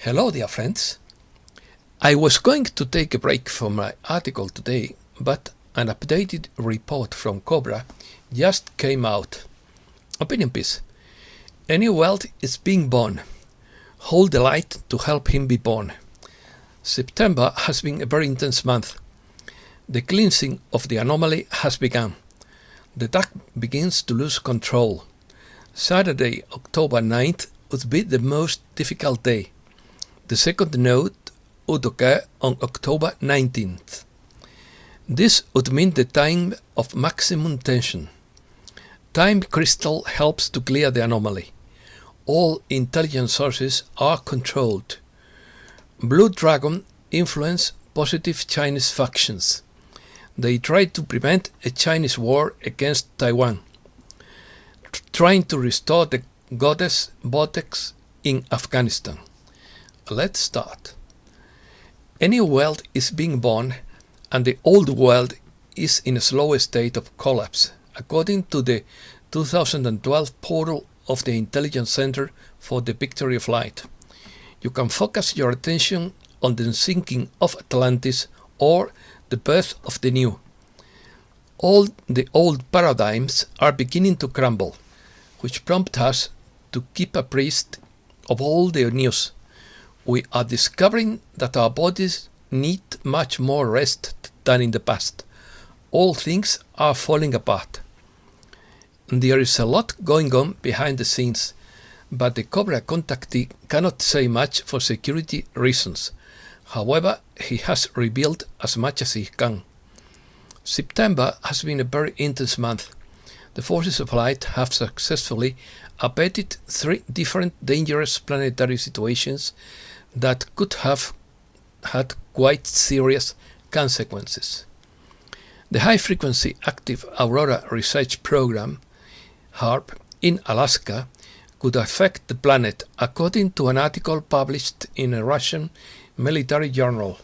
Hello, dear friends. I was going to take a break from my article today, but an updated report from Cobra just came out. Opinion piece. A new world is being born. Hold the light to help him be born. September has been a very intense month. The cleansing of the anomaly has begun. The duck begins to lose control. Saturday, October 9th would be the most difficult day. The second node would occur on October 19th. This would mean the time of maximum tension. Time crystal helps to clear the anomaly. All intelligence sources are controlled. Blue Dragon influence positive Chinese factions. They try to prevent a Chinese war against Taiwan, trying to restore the goddess vortex in Afghanistan. Let's start. A new world is being born, and the old world is in a slow state of collapse, according to the 2012 portal of the Intelligence Center for the Victory of Light. You can focus your attention on the sinking of Atlantis or the birth of the new. All the old paradigms are beginning to crumble, which prompt us to keep abreast of all the news. We are discovering that our bodies need much more rest than in the past. All things are falling apart. There is a lot going on behind the scenes, but the Cobra contactee cannot say much for security reasons. However, he has revealed as much as he can. September has been a very intense month. The forces of light have successfully abated 3 different dangerous planetary situations that could have had quite serious consequences. The High Frequency Active Aurora Research Program, HARP, in Alaska could affect the planet, according to an article published in a Russian military journal.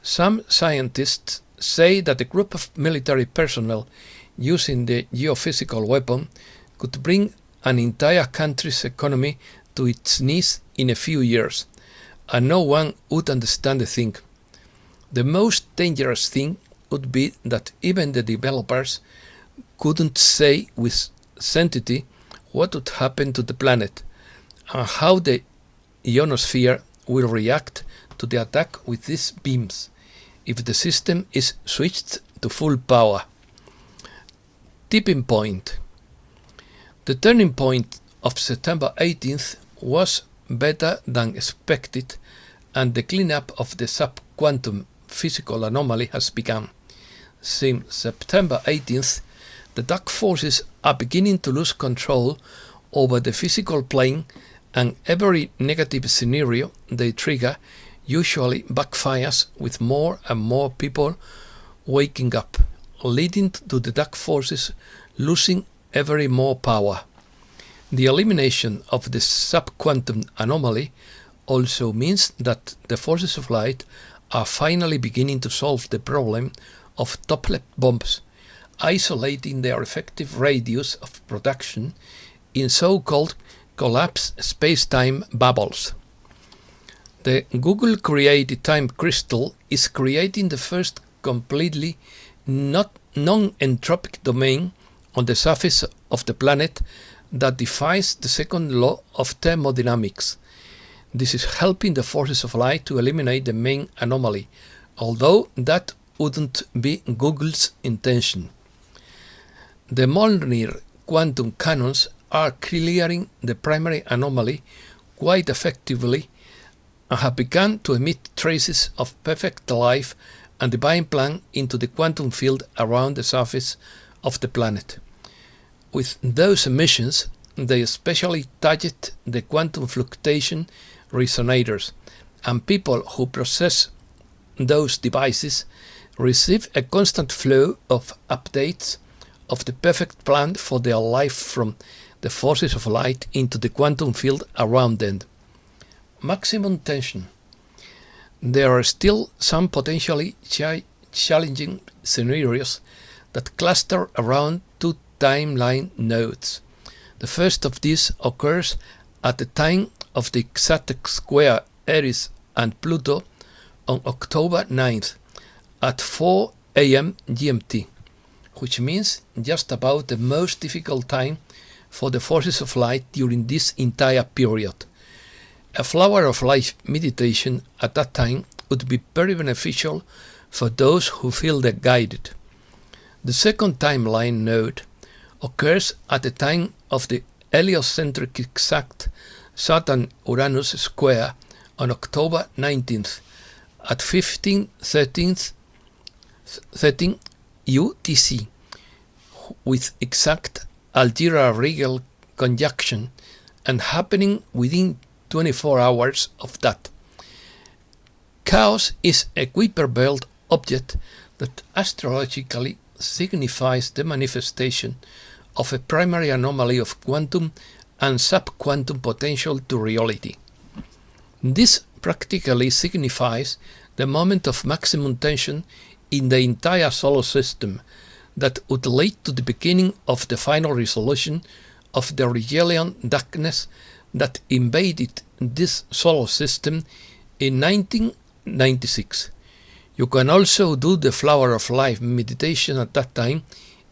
Some scientists say that a group of military personnel using the geophysical weapon could bring an entire country's economy to its knees in a few years, and no one would understand a thing. The most dangerous thing would be that even the developers couldn't say with certainty what would happen to the planet and how the ionosphere will react to the attack with these beams if the system is switched to full power. Tipping point. The turning point of September 18th was better than expected, and the cleanup of the subquantum physical anomaly has begun. Since September 18th, the dark forces are beginning to lose control over the physical plane, and every negative scenario they trigger usually backfires with more and more people waking up, leading to the dark forces losing ever more power. The elimination of the subquantum anomaly also means that the forces of light are finally beginning to solve the problem of toplet bombs, isolating their effective radius of production in so-called collapsed space-time bubbles. The Google-created time crystal is creating the first completely non-entropic domain on the surface of the planet that defies the second law of thermodynamics. This is helping the forces of light to eliminate the main anomaly, although that wouldn't be Google's intention. The Molnir quantum cannons are clearing the primary anomaly quite effectively and have begun to emit traces of perfect life and divine plan into the quantum field around the surface of the planet. With those emissions, they especially target the quantum fluctuation resonators, and people who process those devices receive a constant flow of updates of the perfect plan for their life from the forces of light into the quantum field around them. Maximum tension. There are still some potentially challenging scenarios that cluster around 2 timeline nodes. The first of these occurs at the time of the exact square Eris and Pluto on October 9th at 4 a.m. GMT, which means just about the most difficult time for the forces of light during this entire period. A flower of life meditation at that time would be very beneficial for those who feel guided. The second timeline node occurs at the time of the heliocentric exact Saturn-Uranus square on October 19th at 15:13 UTC, with exact Algira-Rigel conjunction and happening within 24 hours of that. Chaos is a Kuiper belt object that astrologically signifies the manifestation of a primary anomaly of quantum and subquantum potential to reality. This practically signifies the moment of maximum tension in the entire solar system that would lead to the beginning of the final resolution of the Rigelian darkness that invaded this solar system in 1996. You can also do the Flower of Life meditation at that time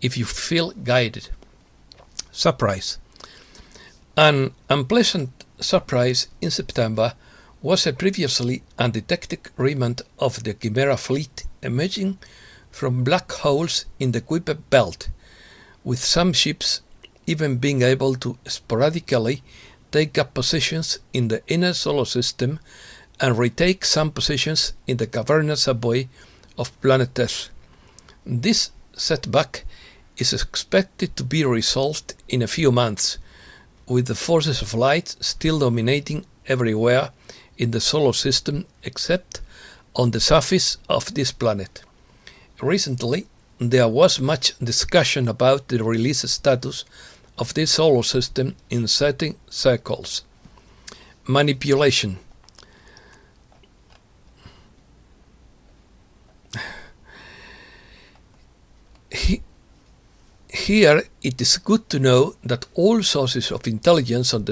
if you feel guided. Surprise. An unpleasant surprise in September was a previously undetected remnant of the Chimera fleet emerging from black holes in the Kuiper belt, with some ships even being able to sporadically take up positions in the inner solar system and retake some positions in the cavernous void of planet Earth. This setback is expected to be resolved in a few months, with the forces of light still dominating everywhere in the solar system except on the surface of this planet. Recently, there was much discussion about the release status of this solar system in certain circles. Manipulation. Here it is good to know that all sources of intelligence on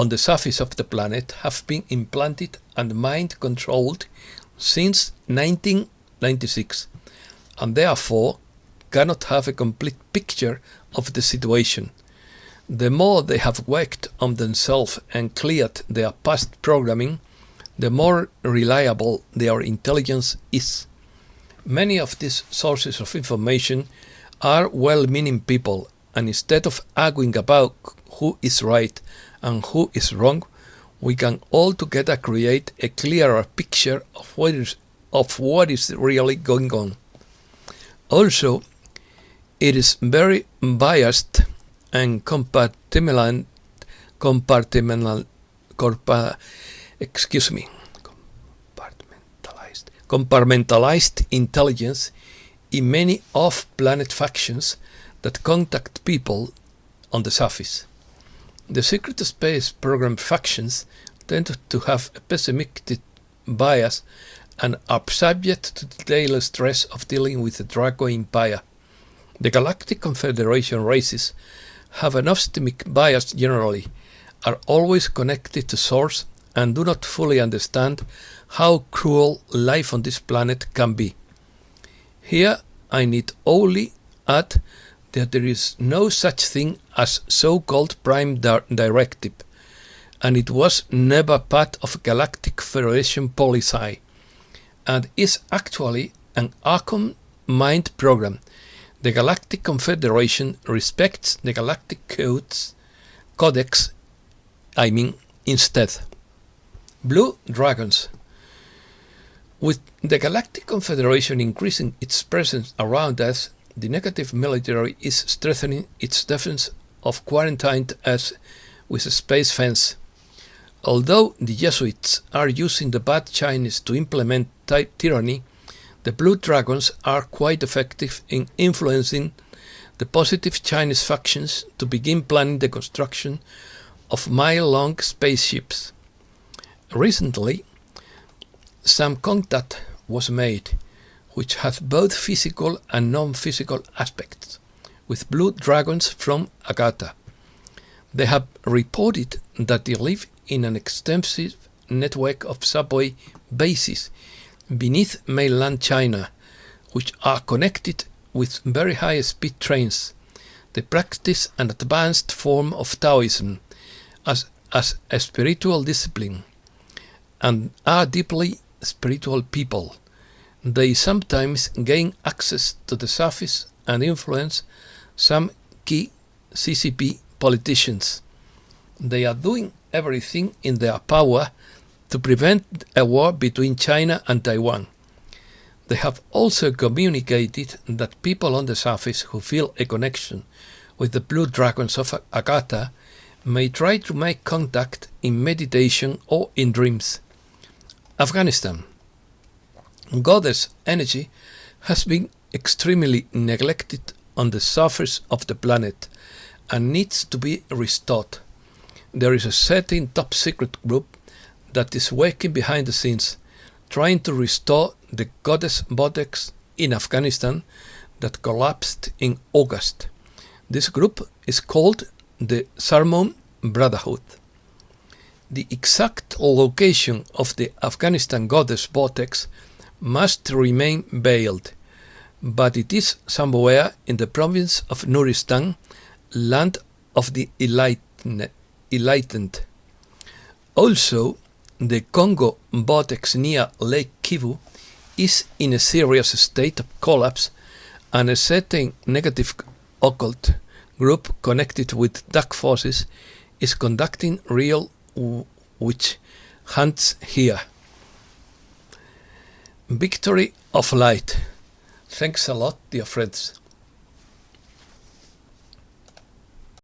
the surface of the planet have been implanted and mind-controlled since 1996, and therefore cannot have a complete picture of the situation. The more they have worked on themselves and cleared their past programming, the more reliable their intelligence is. Many of these sources of information are well-meaning people, and instead of arguing about who is right and who is wrong, we can all together create a clearer picture of what is really going on. Also, it is very biased and compartmentalized intelligence in many off-planet factions that contact people on the surface. The secret space program factions tend to have a pessimistic bias and are subject to the daily stress of dealing with the Draco Empire. The Galactic Confederation races have an optimistic bias generally, are always connected to Source, and do not fully understand how cruel life on this planet can be. Here I need only add that there is no such thing as so-called Prime Directive, and it was never part of Galactic Federation policy, and is actually an Archon mind program. The Galactic Confederation respects the Galactic Codex instead. Blue Dragons. With the Galactic Confederation increasing its presence around Earth, the negative military is strengthening its defense of quarantined Earth with a space fence. Although the Jesuits are using the bad Chinese to implement tyranny, the Blue Dragons are quite effective in influencing the positive Chinese factions to begin planning the construction of mile-long spaceships. Recently, some contact was made, which has both physical and non-physical aspects, with Blue Dragons from Agatha. They have reported that they live in an extensive network of subway bases beneath mainland China, which are connected with very high-speed trains. They practice an advanced form of Taoism as a spiritual discipline and are deeply spiritual people. They sometimes gain access to the surface and influence some key CCP politicians. They are doing everything in their power to prevent a war between China and Taiwan. They have also communicated that people on the surface who feel a connection with the blue dragons of Agatha may try to make contact in meditation or in dreams. Afghanistan. Goddess energy has been extremely neglected on the surface of the planet and needs to be restored. There is a certain top secret group that is working behind the scenes, trying to restore the goddess vortex in Afghanistan that collapsed in August. This group is called the Sarmon Brotherhood. The exact location of the Afghanistan goddess vortex must remain veiled, but it is somewhere in the province of Nuristan, land of the enlightened. Also, the Congo vortex near Lake Kivu is in a serious state of collapse, and a certain negative occult group connected with dark forces is conducting real witch hunts here. Victory of light. Thanks a lot, dear friends.